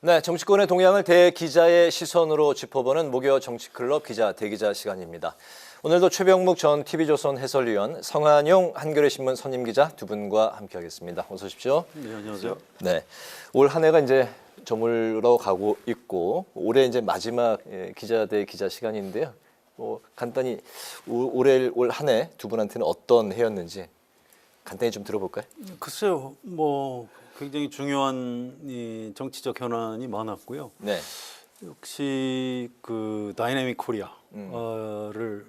네, 정치권의 동향을 대기자의 시선으로 짚어보는 목요 정치클럽 기자 대기자 시간입니다. 오늘도 최병묵 전 TV조선 해설위원, 성한용 한겨레 신문 선임 기자 두 분과 함께하겠습니다. 어서 오십시오. 네, 안녕하세요. 네, 올 한 해가 이제 저물어 가고 있고 올해 이제 마지막 기자 대 기자 시간인데요. 간단히 올 한 해 두 분한테는 어떤 해였는지 간단히 좀 들어볼까요? 글쎄요, 굉장히 중요한 이 정치적 현안이 많았고요. 네. 역시 그 다이내믹 코리아를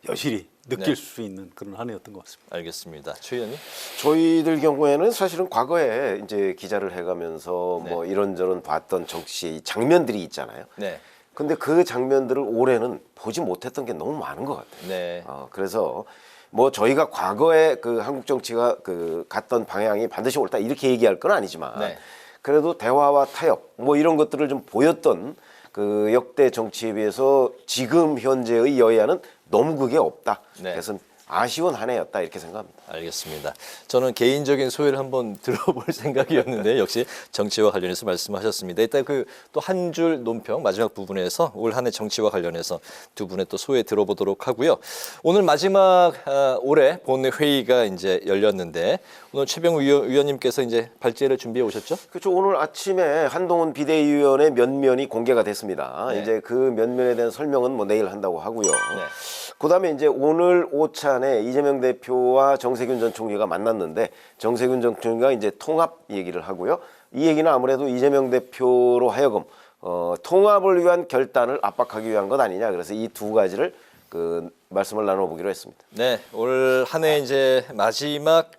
여실히 느낄 수 있는 그런 한 해였던 것 같습니다. 알겠습니다. 최 의원님? 저희들 경우에는 사실은 과거에 이제 기자를 해가면서 뭐 이런저런 봤던 정치의 장면들이 있잖아요. 네. 근데 그 장면들을 올해는 보지 못했던 게 너무 많은 것 같아요. 네. 그래서 뭐 저희가 과거에 그 한국 정치가 그 갔던 방향이 반드시 옳다 이렇게 얘기할 건 아니지만 네. 그래도 대화와 타협 뭐 이런 것들을 좀 보였던 그 역대 정치에 비해서 지금 현재의 여야는 너무 그게 없다. 네. 그래서 아쉬운 한 해였다 이렇게 생각합니다. 알겠습니다. 저는 개인적인 소회를 한번 들어볼 생각이었는데 역시 정치와 관련해서 말씀하셨습니다. 일단 그 또 한 줄 논평 마지막 부분에서 올 한 해 정치와 관련해서 두 분의 또 소회 들어보도록 하고요. 오늘 마지막 올해 본회 회의가 이제 열렸는데 오늘 최병우 위원님께서 이제 발제를 준비해 오셨죠? 그렇죠. 오늘 아침에 한동훈 비대위원의 면면이 공개가 됐습니다. 네. 이제 그 면면에 대한 설명은 뭐 내일 한다고 하고요. 네. 그다음에 이제 오늘 오찬에 이재명 대표와 정세균 전 총리가 만났는데 정세균 전 총리가 이제 통합 얘기를 하고요. 이 얘기는 아무래도 이재명 대표로 하여금 통합을 위한 결단을 압박하기 위한 것 아니냐. 그래서 이 두 가지를 그 말씀을 나눠보기로 했습니다. 네, 올 한 해 이제 마지막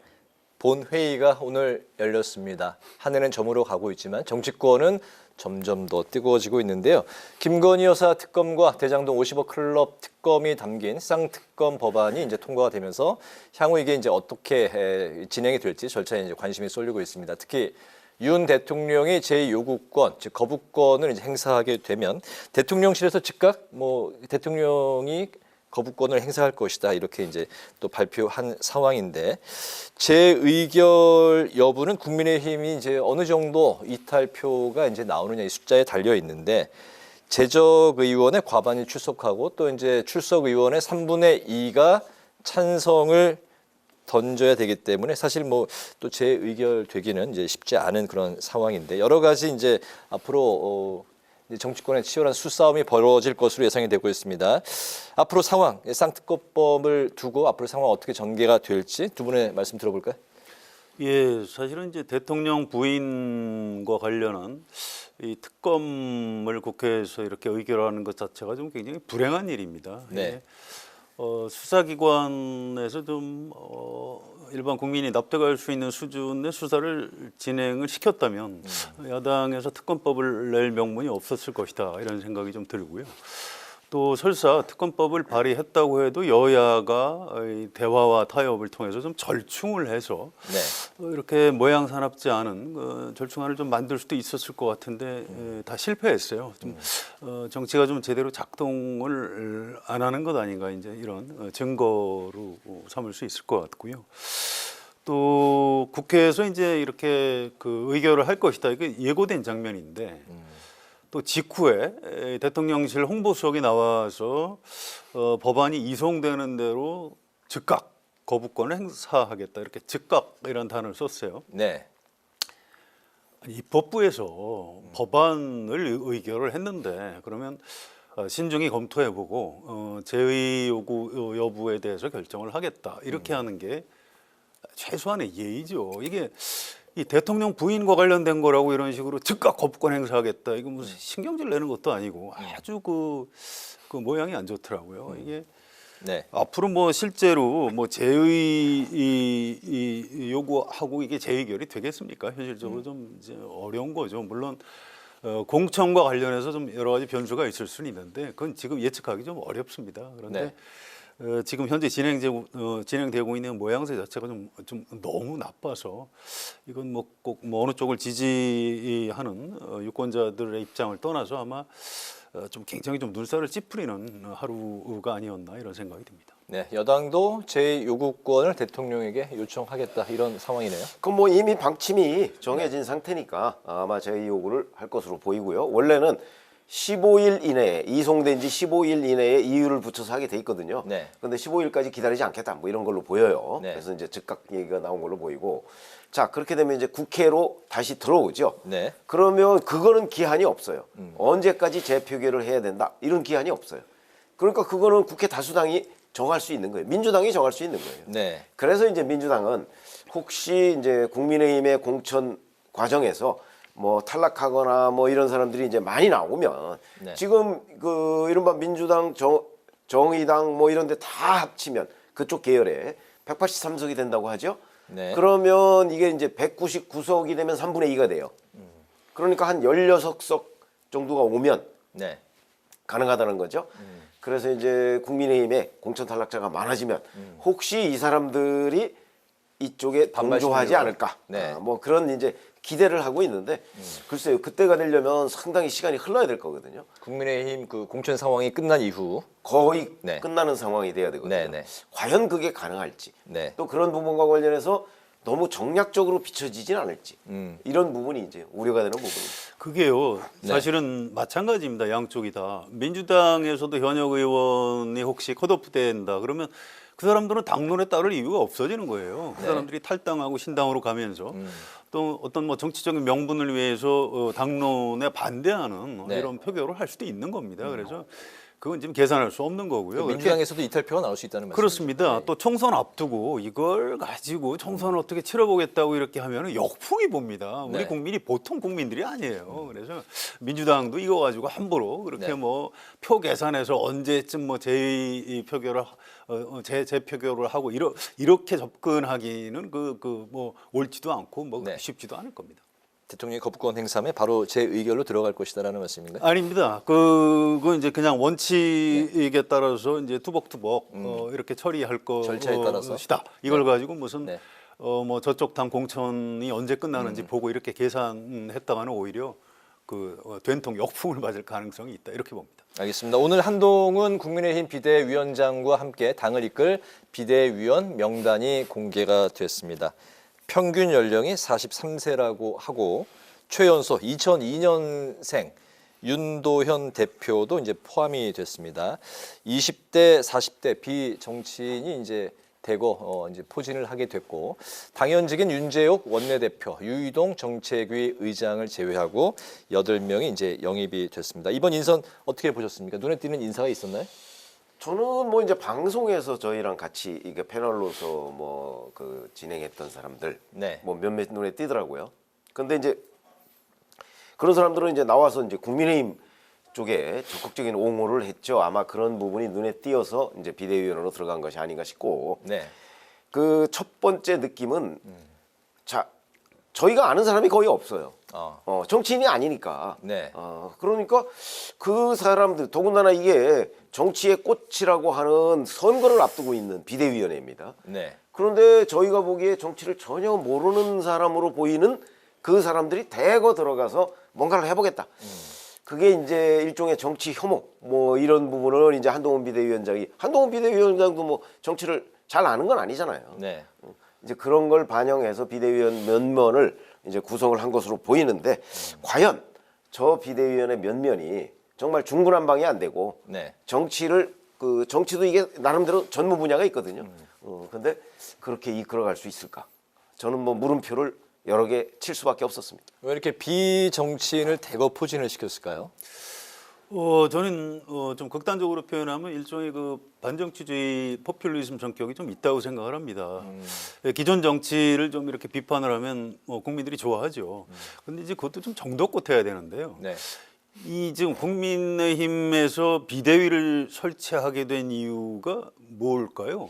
본 회의가 오늘 열렸습니다. 한 해는 저물어 가고 있지만 정치권은 점점 더 뜨거워지고 있는데요. 김건희 여사 특검과 대장동 50억 클럽 특검이 담긴 쌍특검 법안이 이제 통과가 되면서 향후 이게 이제 어떻게 진행이 될지 절차에 이제 관심이 쏠리고 있습니다. 특히 윤 대통령이 제2요구권, 즉 거부권을 이제 행사하게 되면 대통령실에서 즉각 대통령이 거부권을 행사할 것이다 이렇게 이제 또 발표한 상황인데 재의결 여부는 국민의힘이 이제 어느 정도 이탈표가 이제 나오느냐 이 숫자에 달려 있는데 재적의원의 과반이 출석하고 또 이제 출석의원의 3분의 2가 찬성을 던져야 되기 때문에 사실 또 재의결 되기는 이제 쉽지 않은 그런 상황인데 여러 가지 이제 앞으로 정치권의 치열한 수싸움이 벌어질 것으로 예상이 되고 있습니다. 앞으로 상황, 쌍특검법을 두고 앞으로 상황 어떻게 전개가 될지 두 분의 말씀 들어볼까요? 예, 사실은 이제 대통령 부인과 관련한 이 특검을 국회에서 이렇게 의결하는 것 자체가 좀 굉장히 불행한 일입니다. 네. 예. 수사기관에서 좀 일반 국민이 납득할 수 있는 수준의 수사를 진행을 시켰다면 야당에서 특검법을 낼 명분이 없었을 것이다 이런 생각이 좀 들고요. 또 설사 특검법을 발의했다고 해도 여야가 이 대화와 타협을 통해서 좀 절충을 해서 이렇게 모양사납지 않은 그 절충안을 좀 만들 수도 있었을 것 같은데 다 실패했어요. 좀 정치가 좀 제대로 작동을 안 하는 것 아닌가 이제 이런 증거로 삼을 수 있을 것 같고요. 또 국회에서 이제 이렇게 그 의결을 할 것이다 이게 예고된 장면인데. 또 직후에 대통령실 홍보수석이 나와서 법안이 이송되는 대로 즉각 거부권을 행사하겠다 이렇게 즉각이라는 단어를 썼어요. 네. 아니, 입법부에서 법안을 의결을 했는데 그러면 신중히 검토해보고 재의 요구 여부에 대해서 결정을 하겠다 이렇게 하는 게 최소한의 예의죠. 이게 이 대통령 부인과 관련된 거라고 이런 식으로 즉각 거부권 행사하겠다. 이거 무슨 신경질 내는 것도 아니고 아주 그 모양이 안 좋더라고요. 이게 앞으로 실제로 재의 요구하고 이게 재의결이 되겠습니까? 현실적으로 좀 이제 어려운 거죠. 물론 공천과 관련해서 좀 여러 가지 변수가 있을 수는 있는데 그건 지금 예측하기 좀 어렵습니다. 그런데 지금 현재 진행되고 있는 모양새 자체가 좀 너무 나빠서 이건 꼭 어느 쪽을 지지하는 유권자들의 입장을 떠나서 아마 좀 굉장히 좀 눈살을 찌푸리는 하루가 아니었나 이런 생각이 듭니다. 네, 여당도 제 요구권을 대통령에게 요청하겠다 이런 상황이네요. 그럼 뭐 이미 방침이 정해진 상태니까 아마 제 요구를 할 것으로 보이고요. 원래는 15일 이내에 이송된 지 15일 이내에 이유를 붙여서 하게 돼 있거든요. 네. 그런데 15일까지 기다리지 않겠다 뭐 이런 걸로 보여요. 네. 그래서 이제 즉각 얘기가 나온 걸로 보이고 자 그렇게 되면 이제 국회로 다시 들어오죠. 네. 그러면 그거는 기한이 없어요. 언제까지 재표결을 해야 된다 이런 기한이 없어요. 그러니까 그거는 국회 다수당이 정할 수 있는 거예요. 민주당이 정할 수 있는 거예요. 네. 그래서 이제 민주당은 혹시 이제 국민의힘의 공천 과정에서 뭐 탈락하거나 뭐 이런 사람들이 이제 많이 나오면 네. 지금 그 이른바 민주당 정의당 뭐 이런 데 다 합치면 그쪽 계열에 183석이 된다고 하죠. 네. 그러면 이게 이제 199석이 되면 3분의 2가 돼요. 그러니까 한 16석 정도가 오면 네. 가능하다는 거죠. 그래서 이제 국민의힘에 공천 탈락자가 많아지면 혹시 이 사람들이 이쪽에 반발 동조하지 심리로. 않을까. 네. 뭐 그런 이제 기대를 하고 있는데 글쎄요. 그때가 되려면 상당히 시간이 흘러야 될 거거든요. 국민의힘 그 공천 상황이 끝난 이후 거의 네. 끝나는 상황이 돼야 되거든요. 네, 네. 과연 그게 가능할지. 네. 또 그런 부분과 관련해서 너무 정략적으로 비춰지진 않을지. 이런 부분이 이제 우려가 되는 부분입니다. 그게요. 네. 사실은 마찬가지입니다. 양쪽이 다. 민주당에서도 현역 의원이 혹시 컷오프 된다 그러면 그 사람들은 당론에 따를 이유가 없어지는 거예요. 그 네. 사람들이 탈당하고 신당으로 가면서 또 어떤 뭐 정치적인 명분을 위해서 당론에 반대하는 네. 이런 표결을 할 수도 있는 겁니다. 그래서 그건 지금 계산할 수 없는 거고요. 그런데 민주당에서도 이탈표가 나올 수 있다는 말씀이죠. 그렇습니다. 네. 또 총선 앞두고 이걸 가지고 총선을 어떻게 치러보겠다고 이렇게 하면 역풍이 봅니다. 우리 네. 국민이 보통 국민들이 아니에요. 그래서 민주당도 이거 가지고 함부로 그렇게 네. 뭐 표 계산해서 언제쯤 뭐 재표결을 재표결을 하고 이렇게 접근하기는 그 뭐 옳지도 않고 뭐 네. 쉽지도 않을 겁니다. 대통령이 거부권 행사에 바로 제 의결로 들어갈 것이다라는 말씀인가요? 아닙니다. 그건 이제 그냥 원칙에 따라서 이제 투벅투벅 이렇게 처리할 절차에 따라서? 것이다. 이걸 가지고 무슨 네. 뭐 저쪽 당 공천이 언제 끝나는지 보고 이렇게 계산했다가는 오히려 그 된통 역풍을 맞을 가능성이 있다. 이렇게 봅니다. 알겠습니다. 오늘 한동훈 국민의힘 비대위원장과 함께 당을 이끌 비대위원 명단이 공개가 됐습니다. 평균 연령이 43세라고 하고 최연소 2002년생 윤도현 대표도 이제 포함이 됐습니다. 20대, 40대 비정치인이 이제 대거 이제 포진을 하게 됐고 당연직인 윤재옥 원내대표, 유이동 정책위 의장을 제외하고 8명이 이제 영입이 됐습니다. 이번 인선 어떻게 보셨습니까? 눈에 띄는 인사가 있었나요? 저는 뭐 이제 방송에서 저희랑 같이 이게 패널로서 뭐 그 진행했던 사람들 네. 뭐 몇몇 눈에 띄더라고요. 근데 이제 그런 사람들은 이제 나와서 이제 국민의힘 쪽에 적극적인 옹호를 했죠. 아마 그런 부분이 눈에 띄어서 이제 비대위원으로 들어간 것이 아닌가 싶고 네. 그 첫 번째 느낌은 자 저희가 아는 사람이 거의 없어요. 정치인이 아니니까. 네. 그러니까 그 사람들 더군다나 이게 정치의 꽃이라고 하는 선거를 앞두고 있는 비대위원회입니다. 네. 그런데 저희가 보기에 정치를 전혀 모르는 사람으로 보이는 그 사람들이 대거 들어가서 뭔가를 해보겠다. 그게 이제 일종의 정치 혐오 뭐 이런 부분을 이제 한동훈 비대위원장도 뭐 정치를 잘 아는 건 아니잖아요. 네. 이제 그런 걸 반영해서 비대위원 면면을 이제 구성을 한 것으로 보이는데 과연 저 비대위원의 면면이 정말 중구난방이 안 되고 네. 정치도 이게 나름대로 전문 분야가 있거든요. 근데 그렇게 이끌어갈 수 있을까? 저는 뭐 물음표를 여러 개 칠 수밖에 없었습니다. 왜 이렇게 비정치인을 대거 포진을 시켰을까요? 저는 좀 극단적으로 표현하면 일종의 그 반정치주의 포퓰리즘 성격이 좀 있다고 생각을 합니다. 기존 정치를 좀 이렇게 비판을 하면 국민들이 좋아하죠. 근데 이제 그것도 좀 정도껏 해야 되는데요. 네. 이 지금 국민의힘에서 비대위를 설치하게 된 이유가 뭘까요?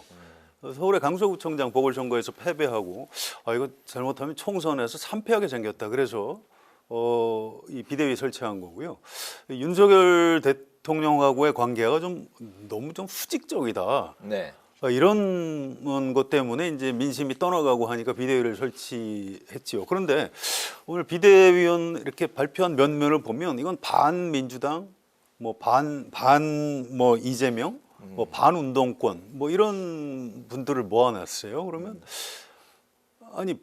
서울의 강서구청장 보궐선거에서 패배하고 이거 잘못하면 총선에서 3패하게 생겼다. 그래서 이 비대위 설치한 거고요. 윤석열 대통령하고의 관계가 너무 좀 수직적이다. 네. 이런 것 때문에 이제 민심이 떠나가고 하니까 비대위를 설치했지요. 그런데 오늘 비대위원 이렇게 발표한 면면을 보면 이건 반민주당, 뭐 이재명, 뭐 반운동권 뭐 이런 분들을 모아놨어요. 그러면 아니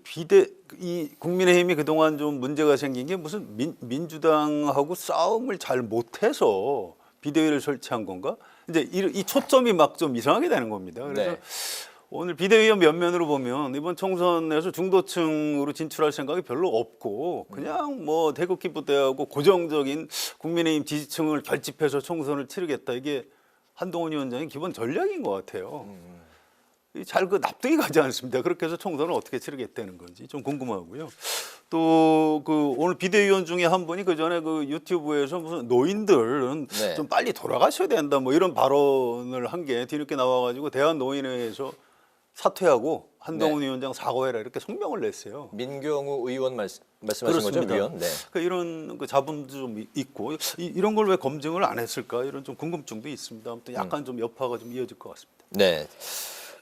이 국민의힘이 그동안 좀 문제가 생긴 게 무슨 민주당하고 싸움을 잘 못해서 비대위를 설치한 건가? 이제 이 초점이 막 좀 이상하게 되는 겁니다. 그래서 네. 오늘 비대위원 면면으로 보면 이번 총선에서 중도층으로 진출할 생각이 별로 없고 그냥 뭐 태극기 부대하고 고정적인 국민의힘 지지층을 결집해서 총선을 치르겠다. 이게 한동훈 위원장의 기본 전략인 것 같아요. 잘 그 납득이 가지 않습니다. 그렇게 해서 총선을 어떻게 치르겠다는 건지 좀 궁금하고요. 또 그 오늘 비대위원 중에 한 분이 그 전에 그 유튜브에서 무슨 노인들은 네. 좀 빨리 돌아가셔야 된다 뭐 이런 발언을 한 게 뒤늦게 나와가지고 대한노인회에서 사퇴하고 한동훈 위원장 사과해라 이렇게 성명을 냈어요. 민경우 의원 말씀하신 거죠, 위원? 네. 그러니까 이런 그 자본도 좀 있고 이런 걸 왜 검증을 안 했을까 이런 좀 궁금증도 있습니다. 아무튼 약간 좀 여파가 좀 이어질 것 같습니다. 네.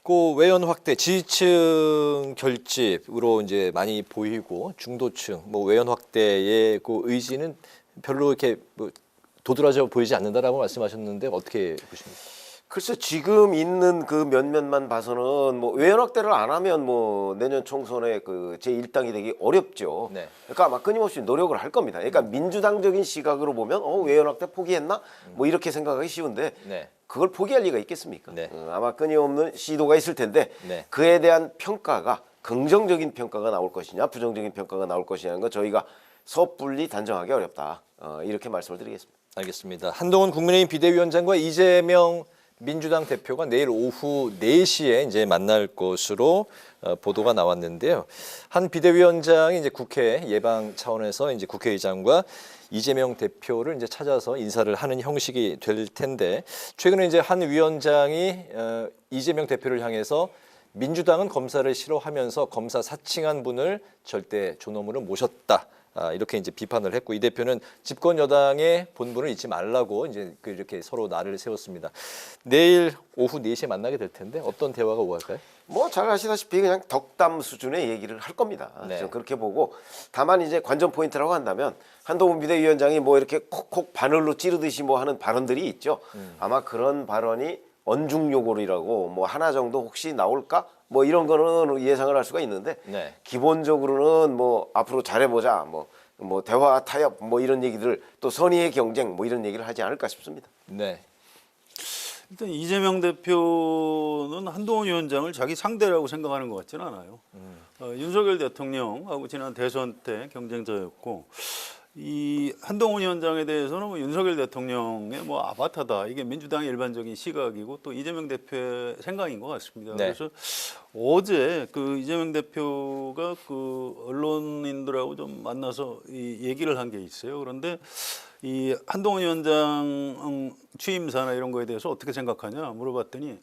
그 외연 확대, 지지층 결집으로 이제 많이 보이고 중도층, 뭐 외연 확대의 그 의지는 별로 이렇게 뭐 도드라져 보이지 않는다라고 말씀하셨는데 어떻게 보십니까? 글쎄 지금 있는 그 면면만 봐서는 뭐 외연 확대를 안 하면 뭐 내년 총선에 그 제1당이 되기 어렵죠. 네. 그러니까 아마 끊임없이 노력을 할 겁니다. 그러니까 민주당적인 시각으로 보면 외연 확대 포기했나? 뭐 이렇게 생각하기 쉬운데 네. 그걸 포기할 리가 있겠습니까? 네. 아마 끊임없는 시도가 있을 텐데 네. 그에 대한 평가가 긍정적인 평가가 나올 것이냐 부정적인 평가가 나올 것이냐는 거 저희가 섣불리 단정하기 어렵다. 이렇게 말씀을 드리겠습니다. 알겠습니다. 한동훈 국민의힘 비대위원장과 이재명 민주당 대표가 내일 오후 4시에 이제 만날 것으로 보도가 나왔는데요. 한 비대위원장이 이제 국회 예방 차원에서 이제 국회의장과 이재명 대표를 이제 찾아서 인사를 하는 형식이 될 텐데 최근에 이제 한 위원장이 이재명 대표를 향해서 민주당은 검사를 싫어하면서 검사 사칭한 분을 절대 존엄으로 모셨다. 이렇게 이제 비판을 했고 이 대표는 집권 여당의 본분을 잊지 말라고 이제 이렇게 서로 날을 세웠습니다. 내일 오후 4시에 만나게 될 텐데 어떤 대화가 오갈까요? 뭐 잘 아시다시피 그냥 덕담 수준의 얘기를 할 겁니다. 네. 저는 그렇게 보고 다만 이제 관전 포인트라고 한다면 한동훈 비대위원장이 뭐 이렇게 콕콕 바늘로 찌르듯이 뭐 하는 발언들이 있죠. 아마 그런 발언이 언중요골이라고 뭐 하나 정도 혹시 나올까? 뭐 이런 거는 예상을 할 수가 있는데 네. 기본적으로는 뭐 앞으로 잘해보자 뭐 대화 타협 뭐 이런 얘기들 또 선의의 경쟁 뭐 이런 얘기를 하지 않을까 싶습니다. 네. 일단 이재명 대표는 한동훈 위원장을 자기 상대라고 생각하는 것 같지는 않아요. 윤석열 대통령하고 지난 대선 때 경쟁자였고 이 한동훈 위원장에 대해서는 뭐 윤석열 대통령의 뭐 아바타다 이게 민주당의 일반적인 시각이고 또 이재명 대표의 생각인 것 같습니다. 네. 그래서 어제 그 이재명 대표가 그 언론인들하고 좀 만나서 이 얘기를 한 게 있어요. 그런데 이 한동훈 위원장 취임사나 이런 거에 대해서 어떻게 생각하냐 물어봤더니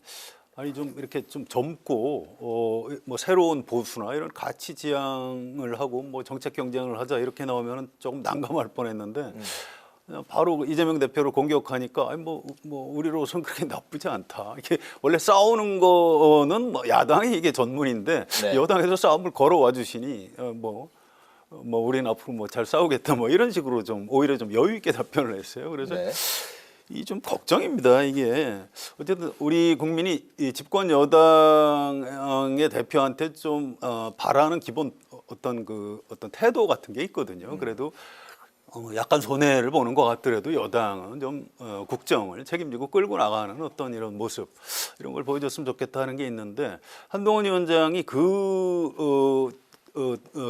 아니 좀 이렇게 좀 젊고 뭐 새로운 보수나 이런 가치 지향을 하고 뭐 정책 경쟁을 하자 이렇게 나오면 조금 난감할 뻔했는데 바로 이재명 대표를 공격하니까 아니 뭐 우리로서는 그렇게 나쁘지 않다. 이게 원래 싸우는 거는 뭐 야당이 이게 전문인데 네. 여당에서 여당에서 싸움을 걸어와 주시니 뭐 우리는 앞으로 뭐 잘 싸우겠다 뭐 이런 식으로 좀 오히려 좀 여유 있게 답변을 했어요. 그래서 네. 이 좀 걱정입니다. 이게 어쨌든 우리 국민이 이 집권 여당의 대표한테 좀 바라는 기본 어떤 태도 같은 게 있거든요. 그래도 약간 손해를 보는 것 같더라도 여당은 좀 국정을 책임지고 끌고 나가는 어떤 이런 모습 이런 걸 보여줬으면 좋겠다 하는 게 있는데 한동훈 위원장이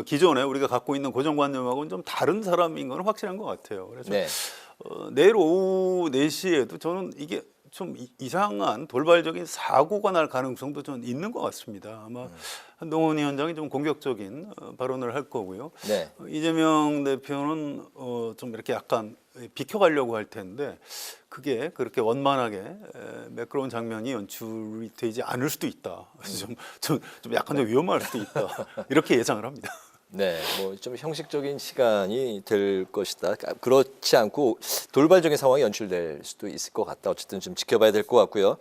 기존에 우리가 갖고 있는 고정관념하고는 좀 다른 사람인 건 확실한 것 같아요. 그래서 네. 내일 오후 4시에도 저는 이게 좀 이상한 돌발적인 사고가 날 가능성도 좀 있는 것 같습니다. 아마 한동훈 위원장이 좀 공격적인 발언을 할 거고요. 네. 이재명 대표는 좀 이렇게 약간 비켜가려고 할 텐데 그게 그렇게 원만하게 매끄러운 장면이 연출이 되지 않을 수도 있다. 좀 약간 좀 위험할 수도 있다. 이렇게 예상을 합니다. 네, 뭐 좀 형식적인 시간이 될 것이다. 그렇지 않고 돌발적인 상황이 연출될 수도 있을 것 같다. 어쨌든 좀 지켜봐야 될 것 같고요.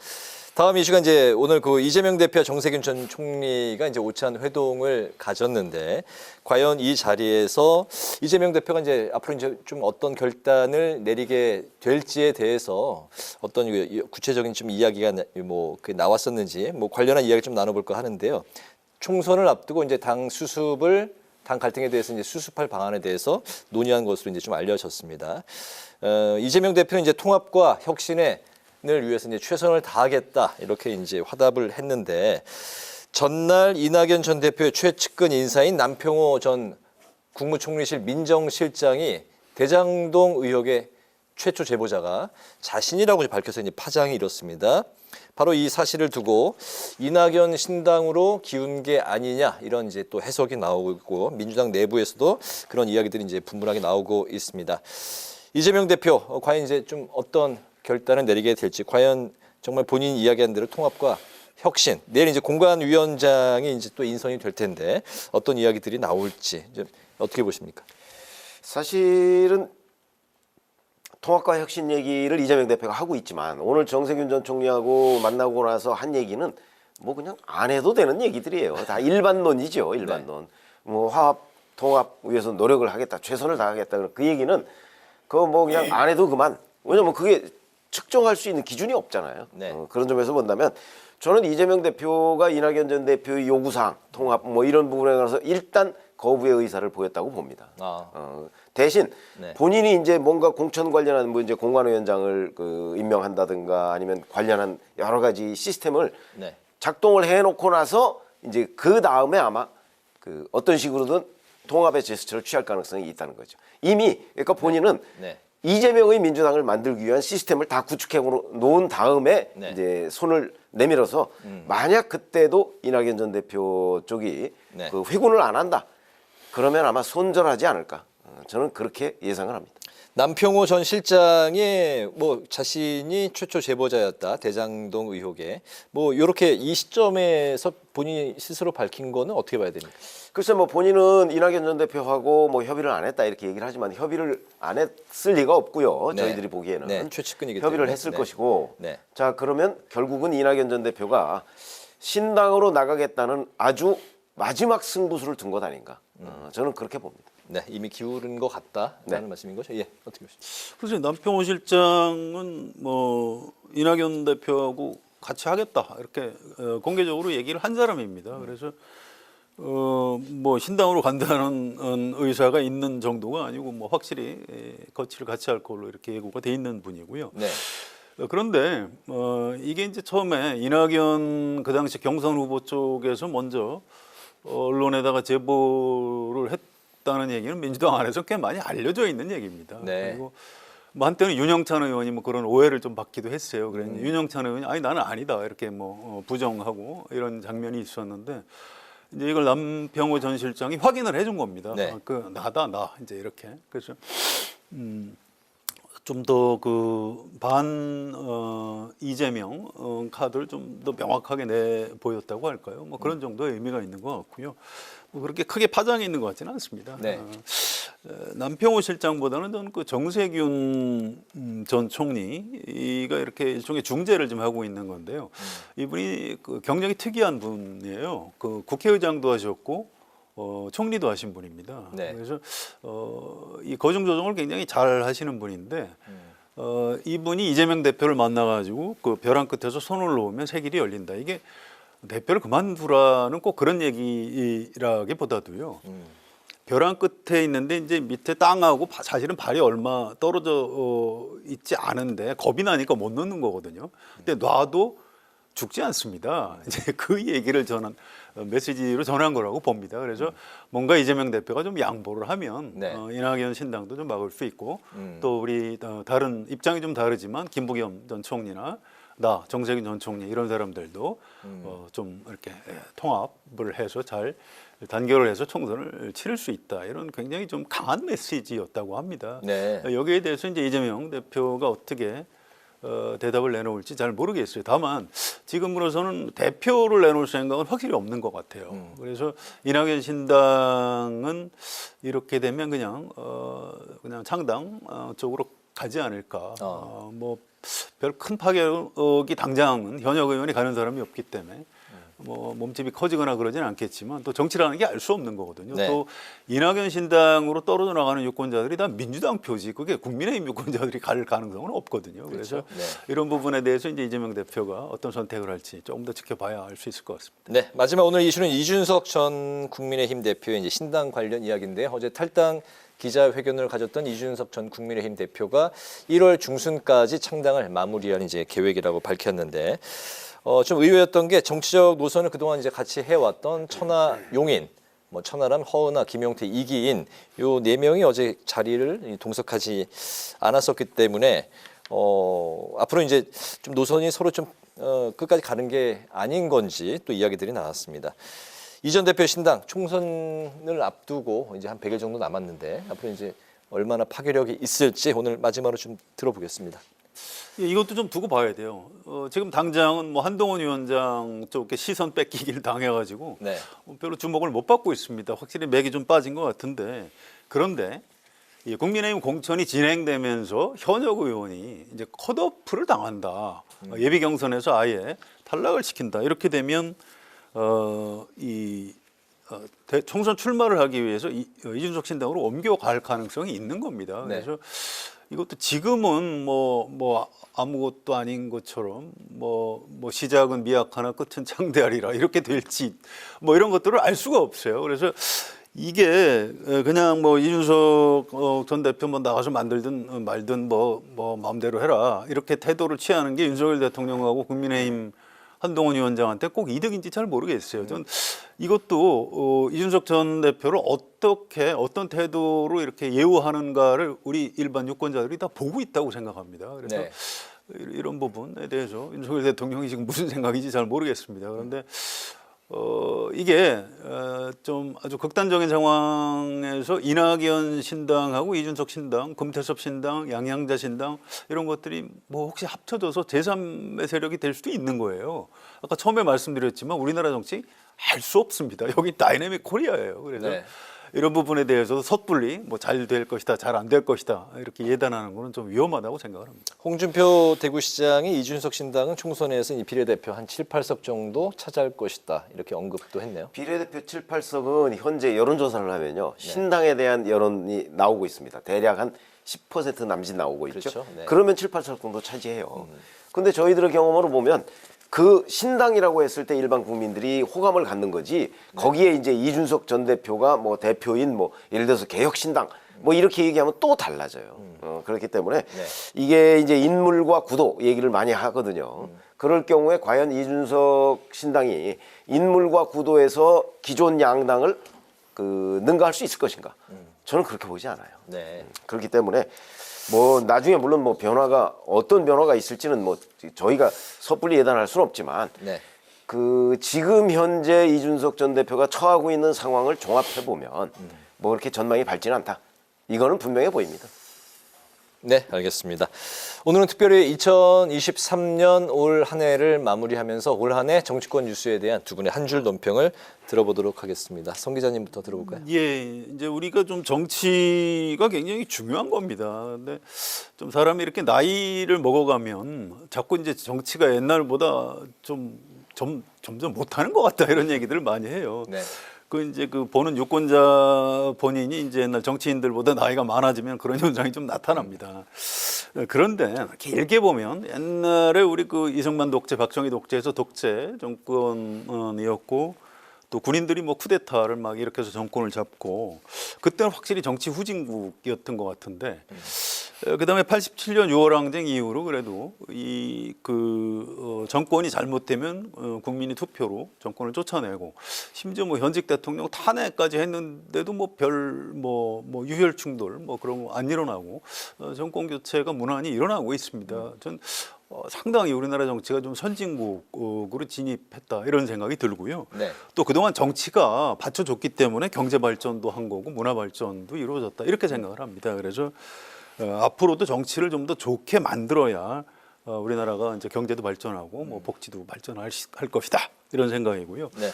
다음 이슈가 이제 오늘 그 이재명 대표와 정세균 전 총리가 이제 오찬 회동을 가졌는데 과연 이 자리에서 이재명 대표가 이제 앞으로 이제 좀 어떤 결단을 내리게 될지에 대해서 어떤 구체적인 좀 이야기가 뭐 나왔었는지 뭐 관련한 이야기 좀 나눠볼까 하는데요. 총선을 앞두고 이제 당 갈등에 대해서 이제 수습할 방안에 대해서 논의한 것으로 이제 좀 알려졌습니다. 이재명 대표는 이제 통합과 혁신을 위해서 이제 최선을 다하겠다 이렇게 이제 화답을 했는데 전날 이낙연 전 대표의 최측근 인사인 남평호 전 국무총리실 민정실장이 대장동 의혹의 최초 제보자가 자신이라고 밝혀서 이제 파장이 일었습니다. 바로 이 사실을 두고 이낙연 신당으로 기운 게 아니냐 이런 이제 또 해석이 나오고 민주당 내부에서도 그런 이야기들이 이제 분분하게 나오고 있습니다. 이재명 대표 과연 이제 좀 어떤 결단을 내리게 될지 과연 정말 본인이 이야기한 대로 통합과 혁신 내일 이제 공관위원장이 이제 또 인선이 될 텐데 어떤 이야기들이 나올지 좀 어떻게 보십니까? 사실은 통합과 혁신 얘기를 이재명 대표가 하고 있지만 오늘 정세균 전 총리하고 만나고 나서 한 얘기는 뭐 그냥 안 해도 되는 얘기들이에요. 다 일반론이죠. 일반론. 뭐 화합, 통합 위해서 노력을 하겠다. 최선을 다하겠다. 그 얘기는 그거 뭐 그냥 안 해도 그만. 왜냐면 그게 측정할 수 있는 기준이 없잖아요. 네. 그런 점에서 본다면 저는 이재명 대표가 이낙연 전 대표의 요구사항, 통합 뭐 이런 부분에 관해서 일단 거부의 의사를 보였다고 봅니다. 대신 네. 본인이 이제 뭔가 공천 관련한 뭐 이제 공관위원장을 그 임명한다든가 아니면 관련한 여러 가지 시스템을 네. 작동을 해놓고 나서 이제 그 다음에 아마 그 어떤 식으로든 통합의 제스처를 취할 가능성이 있다는 거죠. 이미 그러니까 본인은 네. 이재명의 민주당을 만들기 위한 시스템을 다 구축해 놓은 다음에 네. 이제 손을 내밀어서 만약 그때도 이낙연 전 대표 쪽이 네. 그 회군을 안 한다. 그러면 아마 손절하지 않을까. 저는 그렇게 예상을 합니다. 남평호 전 실장이 뭐 자신이 최초 제보자였다 대장동 의혹에 뭐 이렇게 이 시점에서 본인이 스스로 밝힌 거는 어떻게 봐야 됩니까? 글쎄 뭐 본인은 이낙연 전 대표하고 뭐 협의를 안 했다 이렇게 얘기를 하지만 협의를 안 했을 리가 없고요. 네. 저희들이 보기에는 네, 최측근이기 협의를 때문에. 했을 네. 것이고 네. 자 그러면 결국은 이낙연 전 대표가 신당으로 나가겠다는 아주 마지막 승부수를 둔 것 아닌가. 저는 그렇게 봅니다. 네, 이미 기울은 것 같다라는 네. 말씀인 거죠? 예, 어떻게 보십니까? 글쎄 남평호 실장은 뭐 이낙연 대표하고 같이 하겠다 이렇게 공개적으로 얘기를 한 사람입니다. 그래서 뭐 신당으로 간다는 의사가 있는 정도가 아니고 뭐 확실히 거취를 같이 할 걸로 이렇게 예고가 돼 있는 분이고요. 네. 그런데 이게 이제 처음에 이낙연 그 당시 경선 후보 쪽에서 먼저 언론에다가 제보를 했다는 얘기는 민주당 안에서 꽤 많이 알려져 있는 얘기입니다. 네. 그리고 뭐 한때는 윤영찬 의원이 뭐 그런 오해를 좀 받기도 했어요. 그래 윤영찬 의원이 아니 나는 아니다 이렇게 뭐 부정하고 이런 장면이 있었는데 이제 이걸 남평호 전 실장이 확인을 해준 겁니다. 네. 그 나다 나 이제 이렇게 그래서 좀 더 그 반 이재명 카드를 좀 더 명확하게 내 보였다고 할까요? 뭐 그런 정도의 의미가 있는 것 같고요. 뭐 그렇게 크게 파장이 있는 것 같지는 않습니다. 네. 남평호 실장보다는 저는 그 정세균 전 총리가 이렇게 일종의 중재를 좀 하고 있는 건데요. 이분이 그 경력이 특이한 분이에요. 그 국회의장도 하셨고 총리도 하신 분입니다. 네. 그래서 이 거중 조정을 굉장히 잘 하시는 분인데 이분이 이재명 대표를 만나가지고 그 벼랑 끝에서 손을 놓으면 새 길이 열린다. 이게 대표를 그만두라는 꼭 그런 얘기라기보다도요. 벼랑 끝에 있는데 이제 밑에 땅하고 사실은 발이 얼마 떨어져 있지 않은데 겁이 나니까 못 넣는 거거든요. 근데 놔도 죽지 않습니다. 이제 그 얘기를 저는 메시지로 전한 거라고 봅니다. 그래서 뭔가 이재명 대표가 좀 양보를 하면 네. 이낙연 신당도 좀 막을 수 있고 또 우리 다른 입장이 좀 다르지만 김부겸 전 총리나 나 정세균 전 총리 이런 사람들도 좀 이렇게 통합을 해서 잘 단결을 해서 총선을 치를 수 있다. 이런 굉장히 좀 강한 메시지였다고 합니다. 네. 여기에 대해서 이제 이재명 대표가 어떻게 대답을 내놓을지 잘 모르겠어요. 다만 지금으로서는 대표를 내놓을 생각은 확실히 없는 것 같아요. 그래서 이낙연 신당은 이렇게 되면 그냥 창당 쪽으로 가지 않을까. 뭐 별 큰 파격이 당장은 현역 의원이 가는 사람이 없기 때문에 뭐 몸집이 커지거나 그러지는 않겠지만 또 정치라는 게 알 수 없는 거거든요. 네. 또 이낙연 신당으로 떨어져 나가는 유권자들이 다 민주당 표지, 그게 국민의힘 유권자들이 갈 가능성은 없거든요. 그래서 그렇죠. 네. 이런 부분에 대해서 이제 이재명 대표가 어떤 선택을 할지 조금 더 지켜봐야 알 수 있을 것 같습니다. 네, 마지막 오늘 이슈는 이준석 전 국민의힘 대표의 이제 신당 관련 이야기인데요. 어제 탈당 기자회견을 가졌던 이준석 전 국민의힘 대표가 1월 중순까지 창당을 마무리할 이제 계획이라고 밝혔는데, 좀 의외였던 게 정치적 노선을 그동안 이제 같이 해왔던 천하 용인, 뭐 천하람, 허은하, 김용태, 이기인 요 네 명이 어제 자리를 동석하지 않았었기 때문에 앞으로 이제 좀 노선이 서로 좀 끝까지 가는 게 아닌 건지 또 이야기들이 나왔습니다. 이 전 대표 신당 총선을 앞두고 이제 한 100일 정도 남았는데 앞으로 이제 얼마나 파괴력이 있을지 오늘 마지막으로 좀 들어보겠습니다. 이것도 좀 두고 봐야 돼요. 지금 당장은 뭐 한동훈 위원장 쪽에 시선 뺏기기를 당해가지고 네. 별로 주목을 못 받고 있습니다. 확실히 맥이 좀 빠진 것 같은데, 그런데 이 국민의힘 공천이 진행되면서 현역 의원이 이제 컷오프를 당한다. 예비 경선에서 아예 탈락을 시킨다. 이렇게 되면 총선 출마를 하기 위해서 이준석 신당으로 옮겨갈 가능성이 있는 겁니다. 네. 그래서 이것도 지금은 뭐 아무것도 아닌 것처럼 뭐 시작은 미약하나 끝은 창대하리라 이렇게 될지 뭐 이런 것들을 알 수가 없어요. 그래서 이게 그냥 뭐 이준석 전 대표 뭐 나가서 만들든 말든 뭐 마음대로 해라 이렇게 태도를 취하는 게 윤석열 대통령하고 국민의힘 한동훈 위원장한테 꼭 이득인지 잘 모르겠어요. 전 이것도 이준석 전 대표를 어떤 태도로 이렇게 예우하는가를 우리 일반 유권자들이 다 보고 있다고 생각합니다. 그래서 네. 이런 부분에 대해서 윤석열 대통령이 지금 무슨 생각인지 잘 모르겠습니다. 그런데 이게 좀 아주 극단적인 상황에서 이낙연 신당하고 이준석 신당, 금태섭 신당, 양양자 신당 이런 것들이 뭐 혹시 합쳐져서 제3의 세력이 될 수도 있는 거예요. 아까 처음에 말씀드렸지만 우리나라 정치 알 수 없습니다. 여기 다이내믹 코리아예요. 그래서 네. 이런 부분에 대해서도 섣불리 뭐 잘 될 것이다, 잘 안 될 것이다 이렇게 예단하는 것은 좀 위험하다고 생각을 합니다. 홍준표 대구시장이 이준석 신당은 총선에서 이 비례대표 한 7, 8석 정도 차지할 것이다 이렇게 언급도 했네요. 비례대표 7, 8석은 현재 여론조사를 하면요. 신당에 대한 여론이 나오고 있습니다. 대략 한 10% 남짓 나오고 있죠. 그렇죠. 네. 그러면 7, 8석 정도 차지해요. 근데 저희들의 경험으로 보면 그 신당이라고 했을 때 일반 국민들이 호감을 갖는 거지 거기에 이제 이준석 전 대표가 뭐 대표인 뭐 예를 들어서 개혁신당 뭐 이렇게 얘기하면 또 달라져요. 그렇기 때문에 이게 이제 인물과 구도 얘기를 많이 하거든요. 그럴 경우에 과연 이준석 신당이 인물과 구도에서 기존 양당을 능가할 수 있을 것인가? 저는 그렇게 보지 않아요. 네. 그렇기 때문에 뭐 나중에 물론 뭐 어떤 변화가 있을지는 뭐 저희가 섣불리 예단할 수는 없지만 네. 지금 현재 이준석 전 대표가 처하고 있는 상황을 종합해 보면 뭐 그렇게 전망이 밝지는 않다. 이거는 분명해 보입니다. 네, 알겠습니다. 오늘은 특별히 2023년 올 한 해를 마무리하면서 올 한 해 정치권 뉴스에 대한 두 분의 한 줄 논평을 들어보도록 하겠습니다. 성 기자님부터 들어볼까요? 예, 이제 우리가 좀 정치가 굉장히 중요한 겁니다. 근데 좀 사람이 이렇게 나이를 먹어가면 자꾸 이제 정치가 옛날보다 점점 못하는 것 같다 이런 얘기들을 많이 해요. 네. 이제 보는 유권자 본인이 이제 옛날 정치인들보다 나이가 많아지면 그런 현상이 좀 나타납니다. 그런데 길게 보면 옛날에 우리 이승만 독재, 박정희 독재에서 독재 정권이었고 또 군인들이 뭐 쿠데타를 막 일으켜서 정권을 잡고 그때는 확실히 정치 후진국이었던 것 같은데 그다음에 87년 6월 항쟁 이후로 그래도 정권이 잘못되면 국민이 투표로 정권을 쫓아내고 심지어 뭐 현직 대통령 탄핵까지 했는데도 뭐 유혈 충돌 뭐 그런 거 안 일어나고 정권 교체가 무난히 일어나고 있습니다. 전 상당히 우리나라 정치가 좀 선진국으로 진입했다 이런 생각이 들고요. 네. 또 그동안 정치가 받쳐줬기 때문에 경제 발전도 한 거고 문화 발전도 이루어졌다 이렇게 생각을 합니다. 그래서 앞으로도 정치를 좀 더 좋게 만들어야 우리나라가 이제 경제도 발전하고 뭐 복지도 발전할 것이다 이런 생각이고요. 네.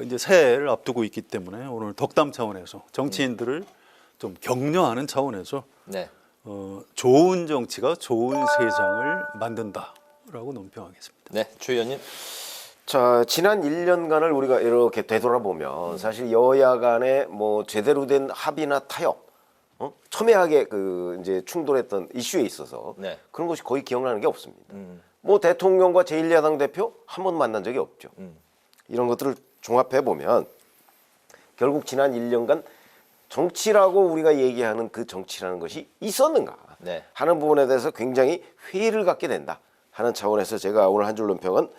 이제 새해를 앞두고 있기 때문에 오늘 덕담 차원에서 정치인들을 좀 격려하는 차원에서 네. 좋은 정치가 좋은 세상을 만든다라고 논평하겠습니다. 네, 최 의원님. 자, 지난 1년간을 우리가 이렇게 되돌아보면 사실 여야 간에 뭐 제대로 된 합의나 타협, 첨예하게 그 이제 충돌했던 이슈에 있어서 네. 그런 것이 거의 기억나는 게 없습니다. 뭐 대통령과 제1야당 대표 한 번 만난 적이 없죠. 이런 것들을 종합해 보면 결국 지난 1년간 정치라고 우리가 얘기하는 그 정치라는 것이 있었는가 네. 하는 부분에 대해서 굉장히 회의를 갖게 된다 하는 차원에서 제가 오늘 한 줄 논평은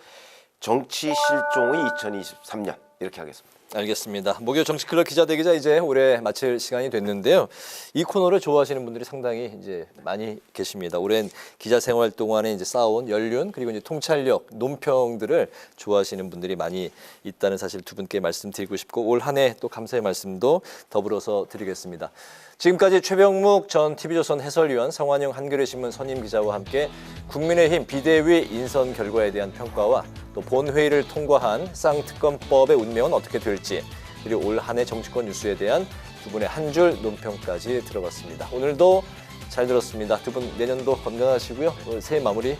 정치 실종의 2023년 이렇게 하겠습니다. 알겠습니다. 목요 정치클럽 기자대기자 이제 올해 마칠 시간이 됐는데요. 이 코너를 좋아하시는 분들이 상당히 이제 많이 계십니다. 오랜 기자 생활 동안에 이제 쌓아온 연륜 그리고 이제 통찰력, 논평들을 좋아하시는 분들이 많이 있다는 사실 두 분께 말씀드리고 싶고 올 한 해 또 감사의 말씀도 더불어서 드리겠습니다. 지금까지 최병묵 전 TV조선 해설위원, 성환영 한겨레신문 선임 기자와 함께 국민의힘 비대위 인선 결과에 대한 평가와 또 본회의를 통과한 쌍특검법의 운명은 어떻게 될지 그리고 올 한 해 정치권 뉴스에 대한 두 분의 한 줄 논평까지 들어봤습니다. 오늘도 잘 들었습니다. 두 분 내년도 건강하시고요. 새해 마무리,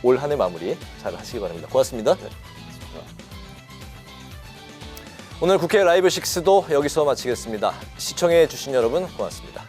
올 한 해 마무리 잘 하시기 바랍니다. 고맙습니다. 오늘 국회 라이브 6도 여기서 마치겠습니다. 시청해 주신 여러분 고맙습니다.